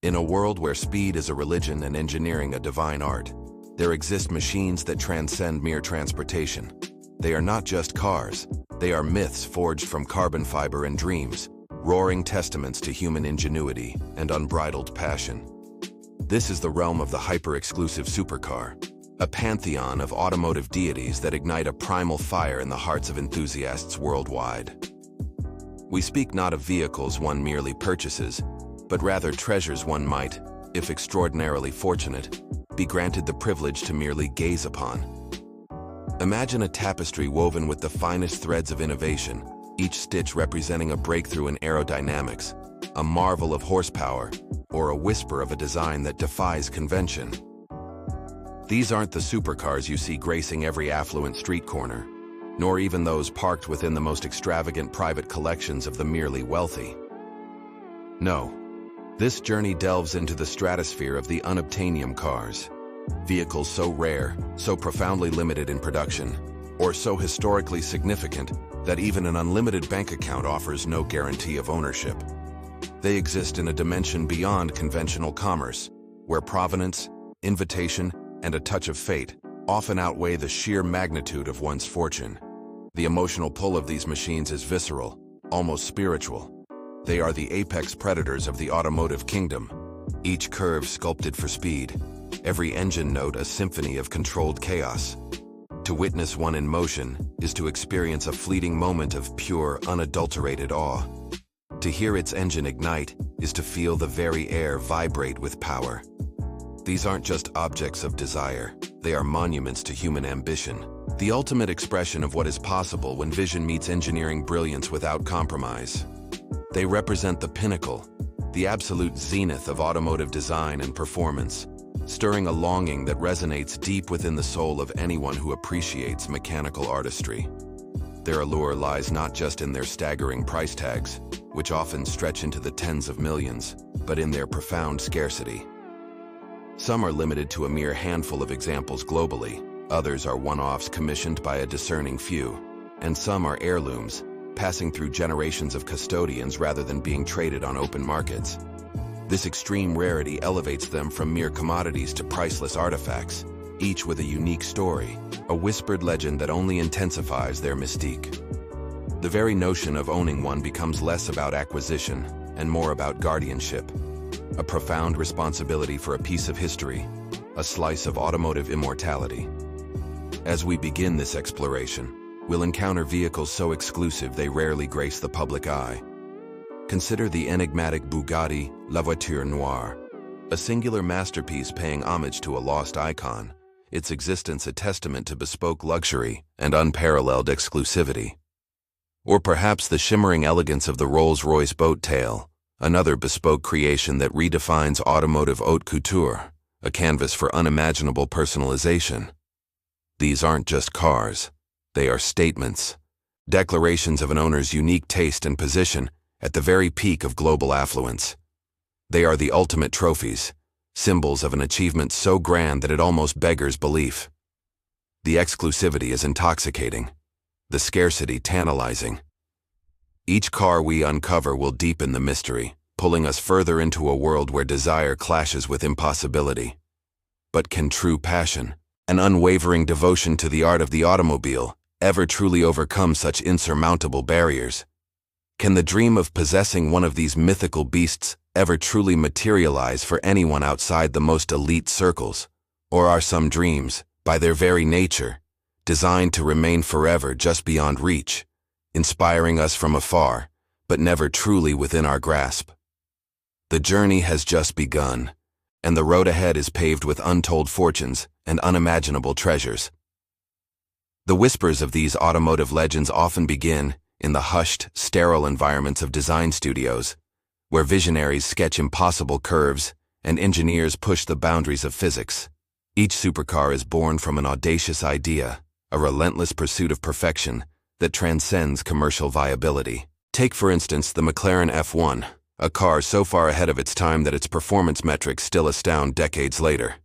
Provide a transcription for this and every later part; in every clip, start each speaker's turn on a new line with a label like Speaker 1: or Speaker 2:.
Speaker 1: In a world where speed is a religion and engineering a divine art, there exist machines that transcend mere transportation. They are not just cars, they are myths forged from carbon fiber and dreams, roaring testaments to human ingenuity and unbridled passion. This is the realm of the hyper-exclusive supercar, a pantheon of automotive deities that ignite a primal fire in the hearts of enthusiasts worldwide. We speak not of vehicles one merely purchases, but rather treasures one might, if extraordinarily fortunate, be granted the privilege to merely gaze upon. Imagine a tapestry woven with the finest threads of innovation, each stitch representing a breakthrough in aerodynamics, a marvel of horsepower, or a whisper of a design that defies convention. These aren't the supercars you see gracing every affluent street corner, nor even those parked within the most extravagant private collections of the merely wealthy. No. This journey delves into the stratosphere of the unobtainium cars, vehicles so rare, so profoundly limited in production, or so historically significant that even an unlimited bank account offers no guarantee of ownership. They exist in a dimension beyond conventional commerce, where provenance, invitation, and a touch of fate often outweigh the sheer magnitude of one's fortune. The emotional pull of these machines is visceral, almost spiritual. They are the apex predators of the automotive kingdom, each curve sculpted for speed, every engine note a symphony of controlled chaos. To witness one in motion is to experience a fleeting moment of pure, unadulterated awe. To hear its engine ignite is to feel the very air vibrate with power. These aren't just objects of desire, they are monuments to human ambition, the ultimate expression of what is possible when vision meets engineering brilliance without compromise. They represent the pinnacle, the absolute zenith of automotive design and performance, stirring a longing that resonates deep within the soul of anyone who appreciates mechanical artistry. Their allure lies not just in their staggering price tags, which often stretch into the tens of millions, but in their profound scarcity. Some are limited to a mere handful of examples globally, others are one-offs commissioned by a discerning few, and some are heirlooms, passing through generations of custodians rather than being traded on open markets. This extreme rarity elevates them from mere commodities to priceless artifacts, each with a unique story, a whispered legend that only intensifies their mystique. The very notion of owning one becomes less about acquisition and more about guardianship, a profound responsibility for a piece of history, a slice of automotive immortality. As we begin this exploration, we'll encounter vehicles so exclusive they rarely grace the public eye. Consider the enigmatic Bugatti La Voiture Noire, a singular masterpiece paying homage to a lost icon, its existence a testament to bespoke luxury and unparalleled exclusivity. Or perhaps the shimmering elegance of the Rolls-Royce Boat Tail, another bespoke creation that redefines automotive haute couture, a canvas for unimaginable personalization. These aren't just cars. They are statements, declarations of an owner's unique taste and position at the very peak of global affluence. They are the ultimate trophies, symbols of an achievement so grand that it almost beggars belief. The exclusivity is intoxicating, the scarcity tantalizing. Each car we uncover will deepen the mystery, pulling us further into a world where desire clashes with impossibility. But can true passion, an unwavering devotion to the art of the automobile, ever truly overcome such insurmountable barriers? Can the dream of possessing one of these mythical beasts ever truly materialize for anyone outside the most elite circles? Or are some dreams, by their very nature, designed to remain forever just beyond reach, inspiring us from afar, but never truly within our grasp? The journey has just begun, and the road ahead is paved with untold fortunes and unimaginable treasures. The whispers of these automotive legends often begin in the hushed, sterile environments of design studios, where visionaries sketch impossible curves and engineers push the boundaries of physics. Each supercar is born from an audacious idea, a relentless pursuit of perfection that transcends commercial viability. Take, for instance, the McLaren F1, a car so far ahead of its time that its performance metrics still astound decades later.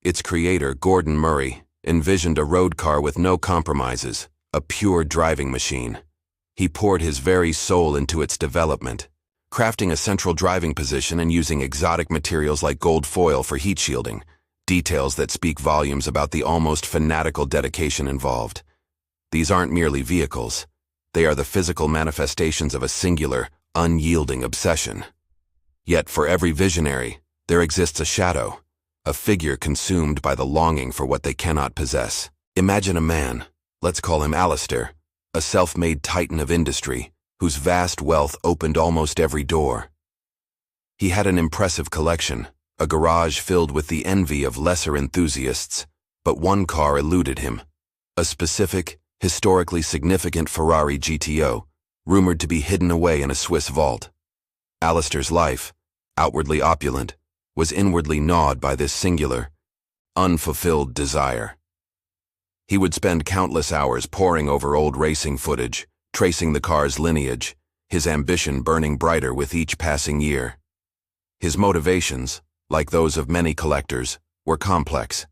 Speaker 1: Its creator, Gordon Murray, envisioned a road car with no compromises, a pure driving machine. He poured his very soul into its development, crafting a central driving position and using exotic materials like gold foil for heat shielding, details that speak volumes about the almost fanatical dedication involved. These aren't merely vehicles. They are the physical manifestations of a singular, unyielding obsession. Yet for every visionary, there exists a shadow, a figure consumed by the longing for what they cannot possess. Imagine a man, let's call him Alistair, a self-made titan of industry, whose vast wealth opened almost every door. He had an impressive collection, a garage filled with the envy of lesser enthusiasts, but one car eluded him, a specific, historically significant Ferrari GTO, rumored to be hidden away in a Swiss vault. Alistair's life, outwardly opulent, was inwardly gnawed by this singular, unfulfilled desire. He would spend countless hours poring over old racing footage, tracing the car's lineage, his ambition burning brighter with each passing year. His motivations, like those of many collectors, were complex.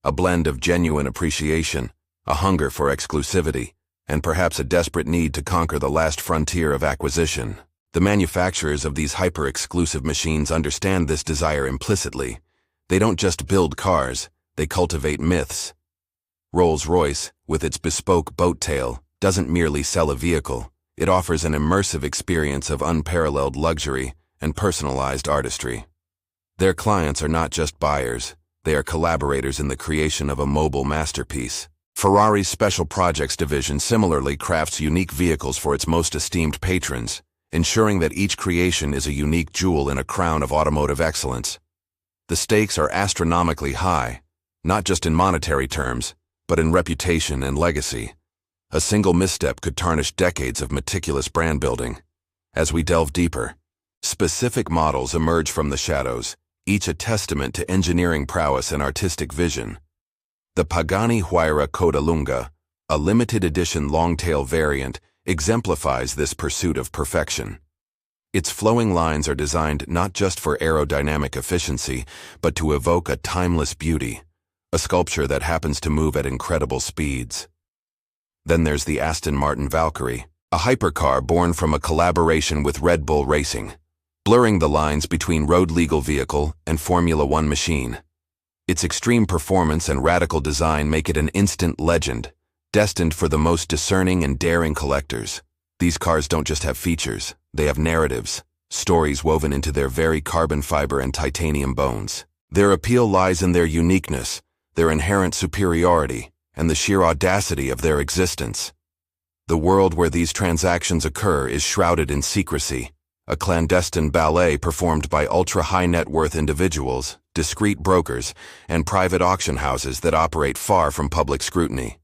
Speaker 1: A blend of genuine appreciation, a hunger for exclusivity, and perhaps a desperate need to conquer the last frontier of acquisition. The manufacturers of these hyper-exclusive machines understand this desire implicitly. They don't just build cars, they cultivate myths. Rolls-Royce, with its bespoke boat tail, doesn't merely sell a vehicle, it offers an immersive experience of unparalleled luxury and personalized artistry. Their clients are not just buyers, they are collaborators in the creation of a mobile masterpiece. Ferrari's Special Projects division similarly crafts unique vehicles for its most esteemed patrons, ensuring that each creation is a unique jewel in a crown of automotive excellence. The stakes are astronomically high, not just in monetary terms, but in reputation and legacy. A single misstep could tarnish decades of meticulous brand building. As we delve deeper, specific models emerge from the shadows, each a testament to engineering prowess and artistic vision. The Pagani Huayra Codalunga, a limited edition long-tail variant, exemplifies this pursuit of perfection. Its flowing lines are designed not just for aerodynamic efficiency, but to evoke a timeless beauty, a sculpture that happens to move at incredible speeds. Then there's the Aston Martin Valkyrie, a hypercar born from a collaboration with Red Bull Racing, blurring the lines between road-legal vehicle and Formula One machine. Its extreme performance and radical design make it an instant legend, destined for the most discerning and daring collectors. These cars don't just have features, they have narratives, stories woven into their very carbon fiber and titanium bones. Their appeal lies in their uniqueness, their inherent superiority, and the sheer audacity of their existence. The world where these transactions occur is shrouded in secrecy, a clandestine ballet performed by ultra-high net worth individuals, discreet brokers, and private auction houses that operate far from public scrutiny.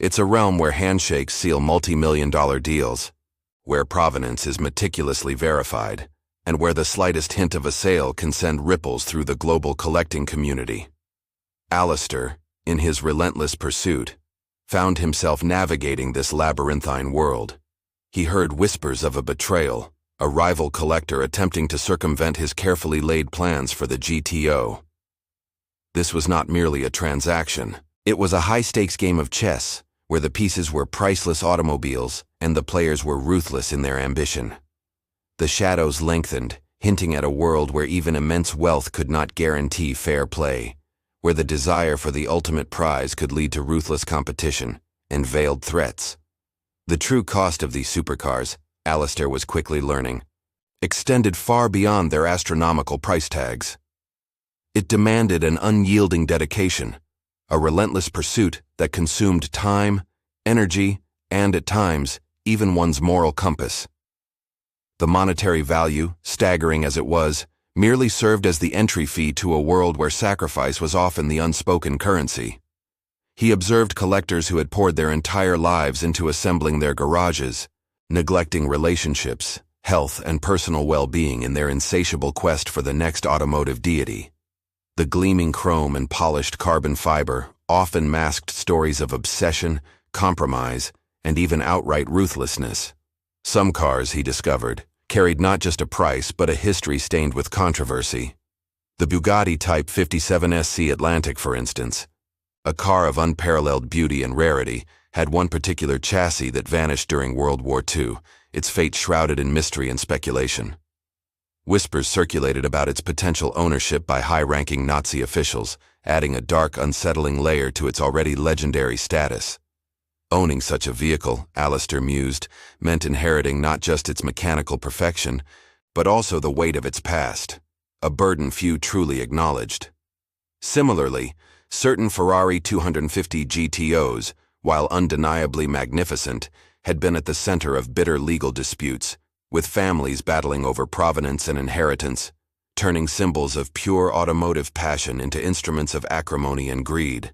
Speaker 1: It's a realm where handshakes seal multi-million-dollar deals, where provenance is meticulously verified, and where the slightest hint of a sale can send ripples through the global collecting community. Alistair, in his relentless pursuit, found himself navigating this labyrinthine world. He heard whispers of a betrayal, a rival collector attempting to circumvent his carefully laid plans for the GTO. This was not merely a transaction. It was a high-stakes game of chess, where the pieces were priceless automobiles and the players were ruthless in their ambition. The shadows lengthened, hinting at a world where even immense wealth could not guarantee fair play, where the desire for the ultimate prize could lead to ruthless competition and veiled threats. The true cost of these supercars, Alistair was quickly learning, extended far beyond their astronomical price tags. It demanded an unyielding dedication, a relentless pursuit that consumed time, energy, and at times, even one's moral compass. The monetary value, staggering as it was, merely served as the entry fee to a world where sacrifice was often the unspoken currency. He observed collectors who had poured their entire lives into assembling their garages, neglecting relationships, health, and personal well-being in their insatiable quest for the next automotive deity. The gleaming chrome and polished carbon fiber often masked stories of obsession, compromise, and even outright ruthlessness. Some cars, he discovered, carried not just a price but a history stained with controversy. The Bugatti Type 57 SC Atlantic, for instance, a car of unparalleled beauty and rarity, had one particular chassis that vanished during World War II, its fate shrouded in mystery and speculation. Whispers circulated about its potential ownership by high-ranking Nazi officials, adding a dark, unsettling layer to its already legendary status. Owning such a vehicle, Alistair mused, meant inheriting not just its mechanical perfection, but also the weight of its past, a burden few truly acknowledged. Similarly, certain Ferrari 250 GTOs, while undeniably magnificent, had been at the center of bitter legal disputes, with families battling over provenance and inheritance, turning symbols of pure automotive passion into instruments of acrimony and greed.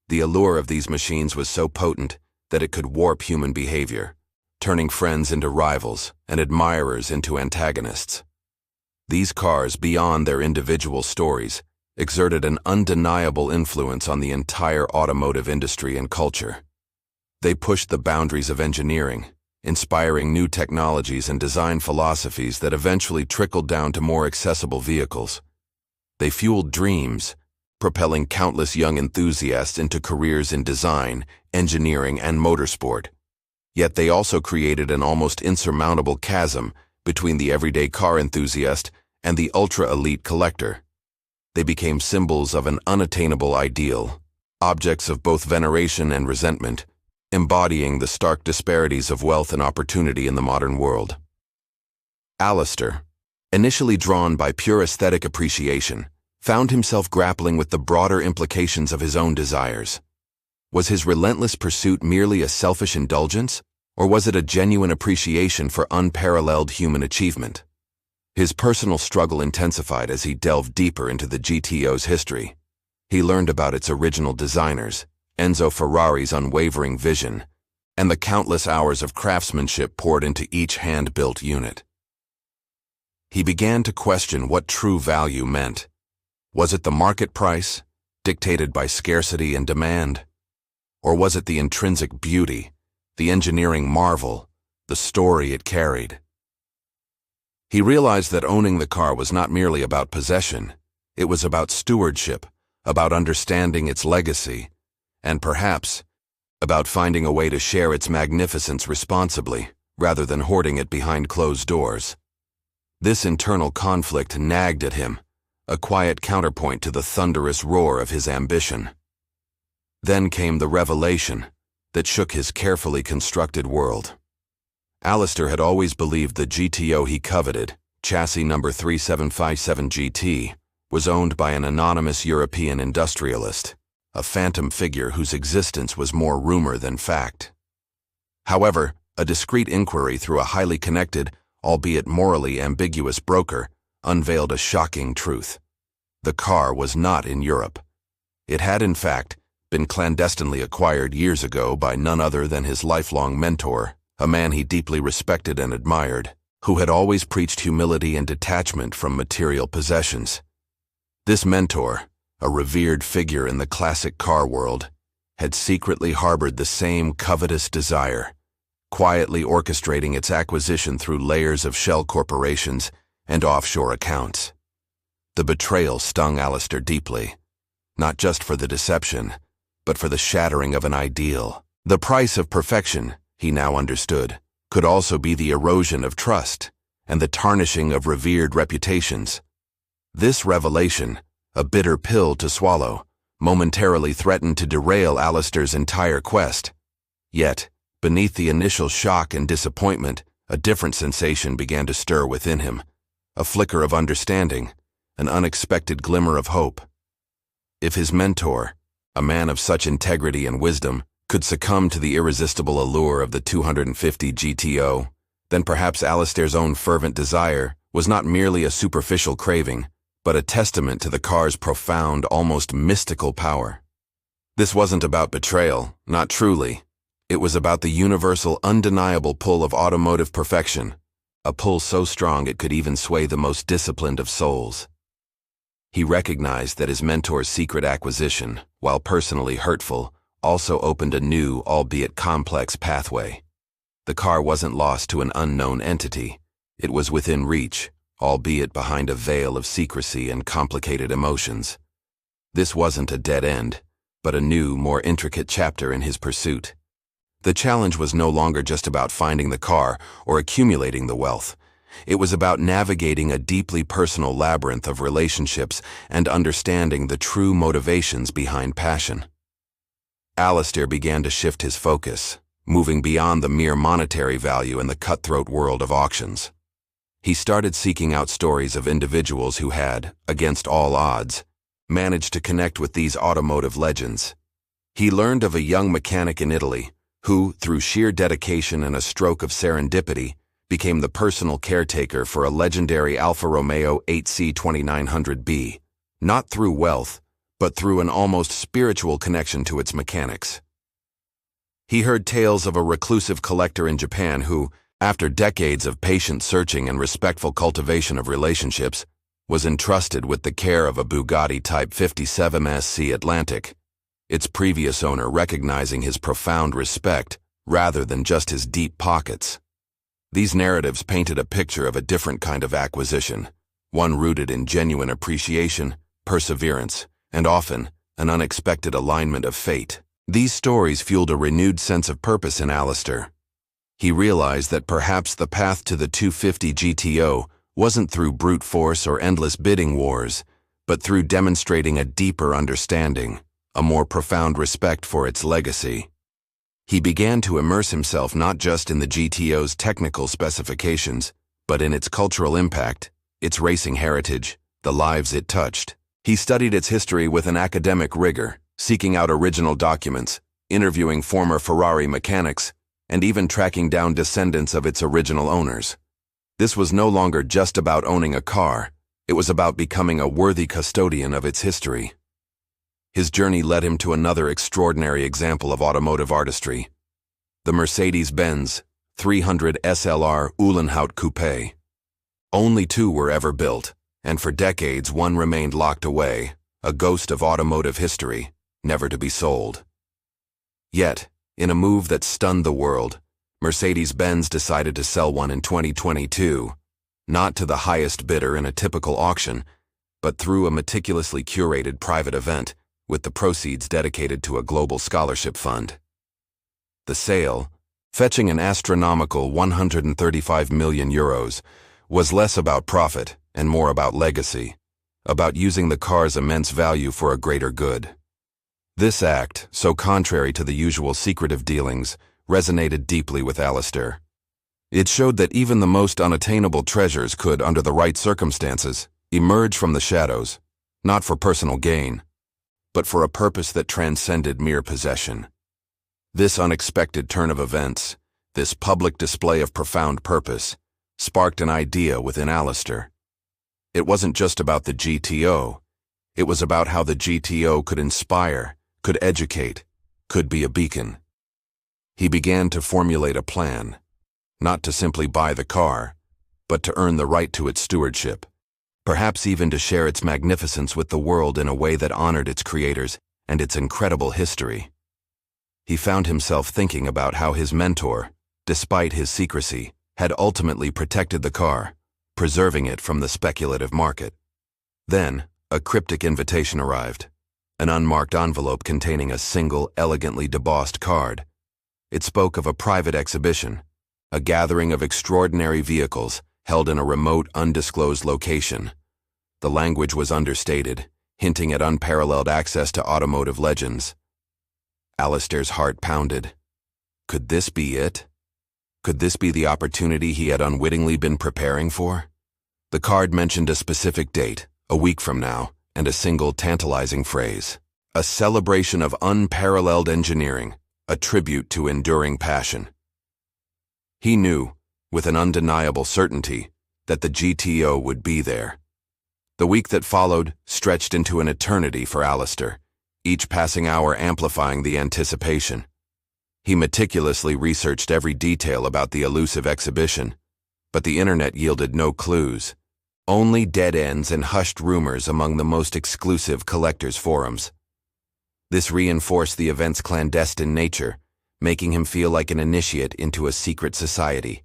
Speaker 1: The allure of these machines was so potent that it could warp human behavior, turning friends into rivals and admirers into antagonists. These cars, beyond their individual stories, exerted an undeniable influence on the entire automotive industry and culture. They pushed the boundaries of engineering, inspiring new technologies and design philosophies that eventually trickled down to more accessible vehicles. They fueled dreams, propelling countless young enthusiasts into careers in design, engineering, and motorsport. Yet they also created an almost insurmountable chasm between the everyday car enthusiast and the ultra-elite collector. They became symbols of an unattainable ideal, objects of both veneration and resentment, embodying the stark disparities of wealth and opportunity in the modern world. Alistair, initially drawn by pure aesthetic appreciation, found himself grappling with the broader implications of his own desires. Was his relentless pursuit merely a selfish indulgence, or was it a genuine appreciation for unparalleled human achievement? His personal struggle intensified as he delved deeper into the GTO's history. He learned about its original designers, Enzo Ferrari's unwavering vision, and the countless hours of craftsmanship poured into each hand-built unit. He began to question what true value meant. Was it the market price, dictated by scarcity and demand? Or was it the intrinsic beauty, the engineering marvel, the story it carried? He realized that owning the car was not merely about possession. It was about stewardship, about understanding its legacy, and perhaps about finding a way to share its magnificence responsibly, rather than hoarding it behind closed doors. This internal conflict nagged at him, a quiet counterpoint to the thunderous roar of his ambition. Then came the revelation that shook his carefully constructed world. Alistair had always believed the GTO he coveted, chassis number 3757 GT, was owned by an anonymous European industrialist, a phantom figure whose existence was more rumor than fact. However, a discreet inquiry through a highly connected, albeit morally ambiguous broker, unveiled a shocking truth. The car was not in Europe. It had, in fact, been clandestinely acquired years ago by none other than his lifelong mentor, a man he deeply respected and admired, who had always preached humility and detachment from material possessions. This mentor, a revered figure in the classic car world, had secretly harbored the same covetous desire, quietly orchestrating its acquisition through layers of shell corporations and offshore accounts. The betrayal stung Alistair deeply, not just for the deception, but for the shattering of an ideal. The price of perfection, he now understood, could also be the erosion of trust and the tarnishing of revered reputations. This revelation, a bitter pill to swallow, momentarily threatened to derail Alistair's entire quest. Yet, beneath the initial shock and disappointment, a different sensation began to stir within him, a flicker of understanding, an unexpected glimmer of hope. If his mentor, a man of such integrity and wisdom, could succumb to the irresistible allure of the 250 GTO, then perhaps Alistair's own fervent desire was not merely a superficial craving, but a testament to the car's profound, almost mystical power. This wasn't about betrayal, not truly. It was about the universal, undeniable pull of automotive perfection, a pull so strong it could even sway the most disciplined of souls. He recognized that his mentor's secret acquisition, while personally hurtful, also opened a new, albeit complex pathway. The car wasn't lost to an unknown entity. It was within reach, albeit behind a veil of secrecy and complicated emotions. This wasn't a dead end, but a new, more intricate chapter in his pursuit. The challenge was no longer just about finding the car or accumulating the wealth. It was about navigating a deeply personal labyrinth of relationships and understanding the true motivations behind passion. Alistair began to shift his focus, moving beyond the mere monetary value in the cutthroat world of auctions. He started seeking out stories of individuals who had, against all odds, managed to connect with these automotive legends. He learned of a young mechanic in Italy who, through sheer dedication and a stroke of serendipity, became the personal caretaker for a legendary Alfa Romeo 8C 2900B, not through wealth, but through an almost spiritual connection to its mechanics. He heard tales of a reclusive collector in Japan who, after decades of patient searching and respectful cultivation of relationships, was entrusted with the care of a Bugatti Type 57 SC Atlantic, its previous owner recognizing his profound respect rather than just his deep pockets. These narratives painted a picture of a different kind of acquisition, one rooted in genuine appreciation, perseverance, and often an unexpected alignment of fate. These stories fueled a renewed sense of purpose in Alistair. He realized that perhaps the path to the 250 GTO wasn't through brute force or endless bidding wars, but through demonstrating a deeper understanding, a more profound respect for its legacy. He began to immerse himself not just in the GTO's technical specifications, but in its cultural impact, its racing heritage, the lives it touched. He studied its history with an academic rigor, seeking out original documents, interviewing former Ferrari mechanics, and even tracking down descendants of its original owners. This was no longer just about owning a car, it was about becoming a worthy custodian of its history. His journey led him to another extraordinary example of automotive artistry, the Mercedes-Benz 300 SLR Uhlenhaut Coupe. Only two were ever built, and for decades one remained locked away, a ghost of automotive history, never to be sold. Yet, in a move that stunned the world, Mercedes-Benz decided to sell one in 2022, not to the highest bidder in a typical auction, but through a meticulously curated private event, with the proceeds dedicated to a global scholarship fund. The sale, fetching an astronomical 135 million euros, was less about profit and more about legacy, about using the car's immense value for a greater good. This act, so contrary to the usual secretive dealings, resonated deeply with Alistair. It showed that even the most unattainable treasures could, under the right circumstances, emerge from the shadows, not for personal gain, but for a purpose that transcended mere possession. This unexpected turn of events, this public display of profound purpose, sparked an idea within Alistair. It wasn't just about the GTO, it was about how the GTO could inspire, could educate, could be a beacon. He began to formulate a plan, not to simply buy the car, but to earn the right to its stewardship, perhaps even to share its magnificence with the world in a way that honored its creators and its incredible history. He found himself thinking about how his mentor, despite his secrecy, had ultimately protected the car, preserving it from the speculative market. Then, a cryptic invitation arrived, an unmarked envelope containing a single, elegantly debossed card. It spoke of a private exhibition, a gathering of extraordinary vehicles held in a remote, undisclosed location. The language was understated, hinting at unparalleled access to automotive legends. Alistair's heart pounded. Could this be it? Could this be the opportunity he had unwittingly been preparing for? The card mentioned a specific date, a week from now, and a single tantalizing phrase. A celebration of unparalleled engineering, a tribute to enduring passion. He knew, with an undeniable certainty, that the GTO would be there. The week that followed stretched into an eternity for Alistair, each passing hour amplifying the anticipation. He meticulously researched every detail about the elusive exhibition, but the internet yielded no clues, only dead ends and hushed rumors among the most exclusive collectors' forums. This reinforced the event's clandestine nature, making him feel like an initiate into a secret society.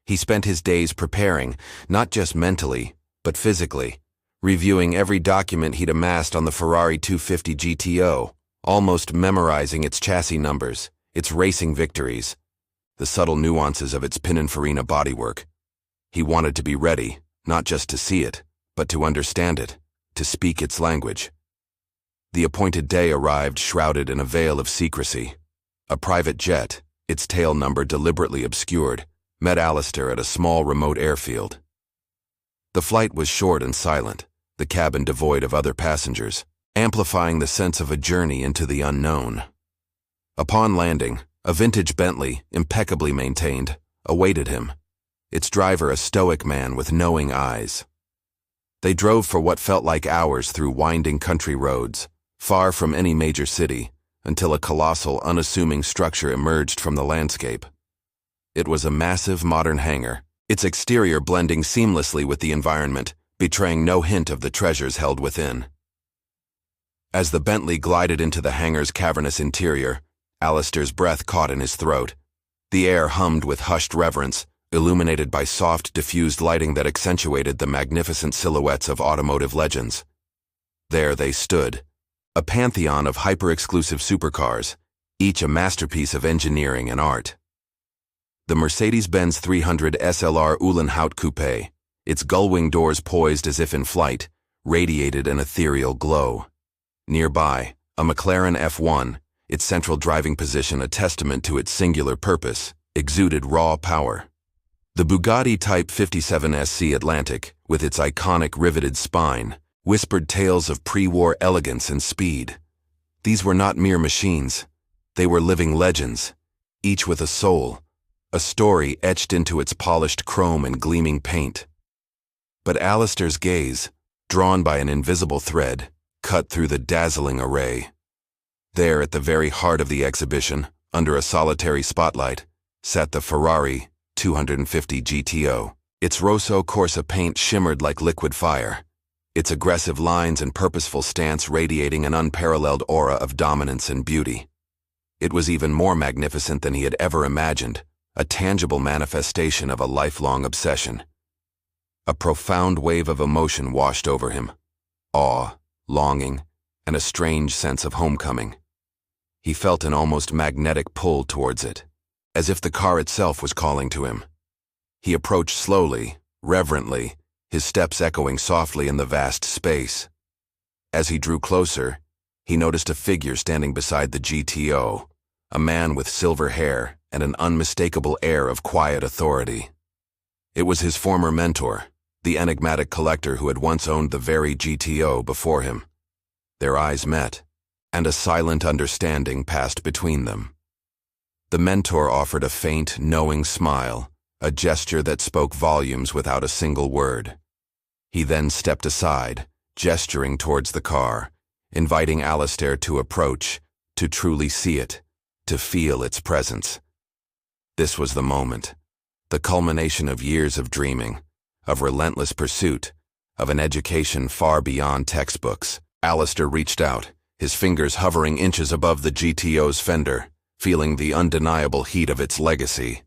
Speaker 1: He spent his days preparing, not just mentally, but physically, reviewing every document he'd amassed on the Ferrari 250 GTO, almost memorizing its chassis numbers, its racing victories, the subtle nuances of its Pininfarina bodywork. He wanted to be ready, not just to see it, but to understand it, to speak its language. The appointed day arrived shrouded in a veil of secrecy. A private jet, its tail number deliberately obscured, met Alistair at a small remote airfield. The flight was short and silent, the cabin devoid of other passengers, amplifying the sense of a journey into the unknown. Upon landing, a vintage Bentley, impeccably maintained, awaited him, its driver a stoic man with knowing eyes. They drove for what felt like hours through winding country roads, far from any major city, until a colossal, unassuming structure emerged from the landscape. It was a massive modern hangar, its exterior blending seamlessly with the environment, betraying no hint of the treasures held within. As the Bentley glided into the hangar's cavernous interior, Alistair's breath caught in his throat. The air hummed with hushed reverence, illuminated by soft, diffused lighting that accentuated the magnificent silhouettes of automotive legends. There they stood, a pantheon of hyper-exclusive supercars, each a masterpiece of engineering and art. The Mercedes-Benz 300 SLR Uhlenhaut Coupe, its gull-wing doors poised as if in flight, radiated an ethereal glow. Nearby, a McLaren F1, its central driving position a testament to its singular purpose, exuded raw power. The Bugatti Type 57 SC Atlantic, with its iconic riveted spine, whispered tales of pre-war elegance and speed. These were not mere machines. They were living legends, each with a soul, a story etched into its polished chrome and gleaming paint. But Alistair's gaze, drawn by an invisible thread, cut through the dazzling array. There, at the very heart of the exhibition, under a solitary spotlight, sat the Ferrari 250 GTO. Its Rosso Corsa paint shimmered like liquid fire, its aggressive lines and purposeful stance radiating an unparalleled aura of dominance and beauty. It was even more magnificent than he had ever imagined, a tangible manifestation of a lifelong obsession. A profound wave of emotion washed over him, awe, longing, and a strange sense of homecoming. He felt an almost magnetic pull towards it, as if the car itself was calling to him. He approached slowly, reverently, his steps echoing softly in the vast space. As he drew closer, he noticed a figure standing beside the GTO, a man with silver hair and an unmistakable air of quiet authority. It was his former mentor, the enigmatic collector who had once owned the very GTO before him. Their eyes met, and a silent understanding passed between them. The mentor offered a faint, knowing smile, a gesture that spoke volumes without a single word. He then stepped aside, gesturing towards the car, inviting Alistair to approach, to truly see it, to feel its presence. This was the moment, the culmination of years of dreaming, of relentless pursuit, of an education far beyond textbooks. Alistair reached out, his fingers hovering inches above the GTO's fender, feeling the undeniable heat of its legacy.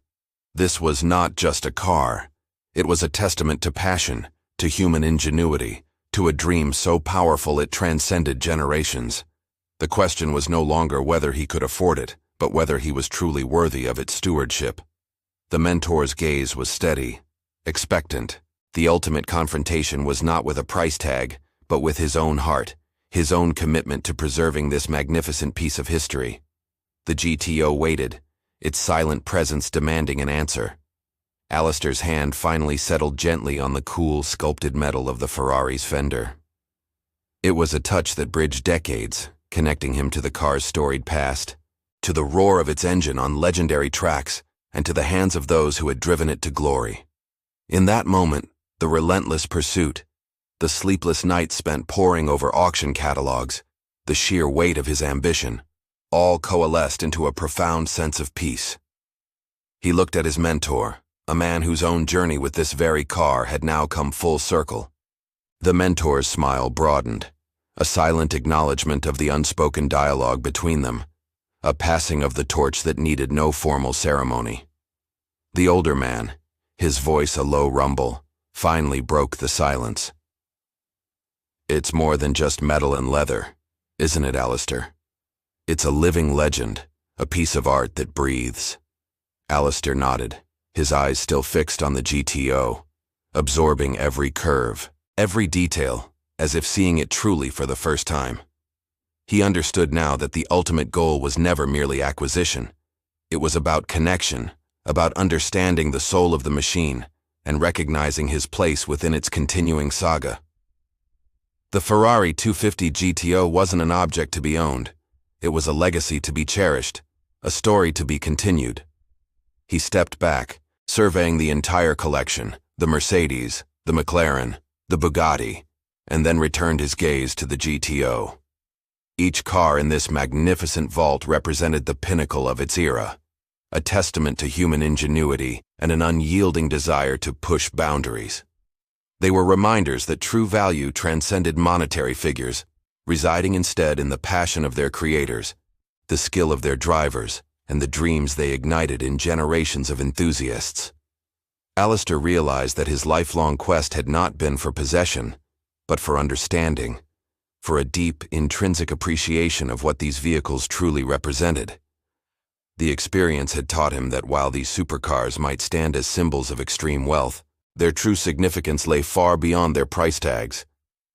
Speaker 1: This was not just a car. It was a testament to passion, to human ingenuity, to a dream so powerful it transcended generations. The question was no longer whether he could afford it, but whether he was truly worthy of its stewardship. The mentor's gaze was steady, expectant. The ultimate confrontation was not with a price tag, but with his own heart, his own commitment to preserving this magnificent piece of history. The GTO waited, its silent presence demanding an answer. Alistair's hand finally settled gently on the cool, sculpted metal of the Ferrari's fender. It was a touch that bridged decades, connecting him to the car's storied past, to the roar of its engine on legendary tracks, and to the hands of those who had driven it to glory. In that moment, the relentless pursuit, the sleepless nights spent poring over auction catalogs, the sheer weight of his ambition, all coalesced into a profound sense of peace. He looked at his mentor, a man whose own journey with this very car had now come full circle. The mentor's smile broadened, a silent acknowledgement of the unspoken dialogue between them, a passing of the torch that needed no formal ceremony. The older man, his voice a low rumble, finally broke the silence. "It's more than just metal and leather, isn't it, Alistair? It's a living legend, a piece of art that breathes. Alistair nodded, his eyes still fixed on the GTO, absorbing every curve, every detail, as if seeing it truly for the first time. He understood now that the ultimate goal was never merely acquisition. It was about connection, about understanding the soul of the machine, and recognizing his place within its continuing saga. The Ferrari 250 GTO wasn't an object to be owned. It was a legacy to be cherished, a story to be continued. He stepped back, surveying the entire collection, the Mercedes, the McLaren, the Bugatti, and then returned his gaze to the GTO. Each car in this magnificent vault represented the pinnacle of its era, a testament to human ingenuity and an unyielding desire to push boundaries. They were reminders that true value transcended monetary figures, residing instead in the passion of their creators, the skill of their drivers, and the dreams they ignited in generations of enthusiasts. Alistair realized that his lifelong quest had not been for possession, but for understanding, for a deep, intrinsic appreciation of what these vehicles truly represented. The experience had taught him that while these supercars might stand as symbols of extreme wealth, their true significance lay far beyond their price tags.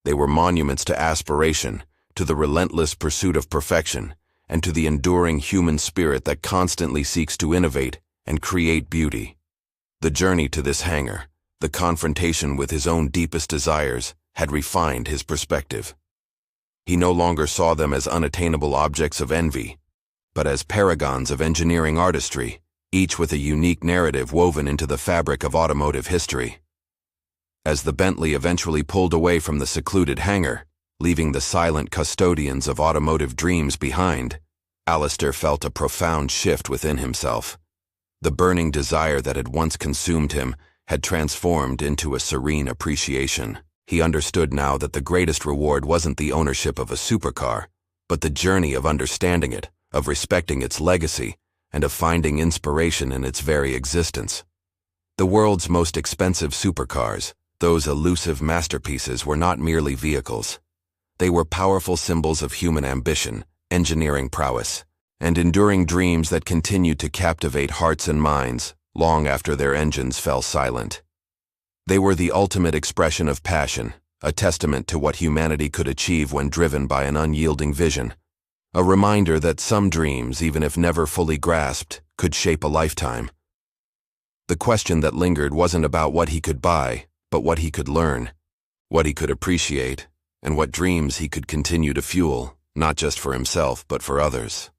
Speaker 1: They were monuments to aspiration, to the relentless pursuit of perfection, and to the enduring human spirit that constantly seeks to innovate and create beauty. The journey to this hangar, the confrontation with his own deepest desires, had refined his perspective. He no longer saw them as unattainable objects of envy, but as paragons of engineering artistry, each with a unique narrative woven into the fabric of automotive history. As the Bentley eventually pulled away from the secluded hangar, leaving the silent custodians of automotive dreams behind, Alistair felt a profound shift within himself. The burning desire that had once consumed him had transformed into a serene appreciation. He understood now that the greatest reward wasn't the ownership of a supercar, but the journey of understanding it, of respecting its legacy, and of finding inspiration in its very existence. The world's most expensive supercars, those elusive masterpieces, were not merely vehicles. They were powerful symbols of human ambition, engineering prowess, and enduring dreams that continued to captivate hearts and minds long after their engines fell silent. They were the ultimate expression of passion, a testament to what humanity could achieve when driven by an unyielding vision, a reminder that some dreams, even if never fully grasped, could shape a lifetime. The question that lingered wasn't about what he could buy, but what he could learn, what he could appreciate, and what dreams he could continue to fuel, not just for himself, but for others.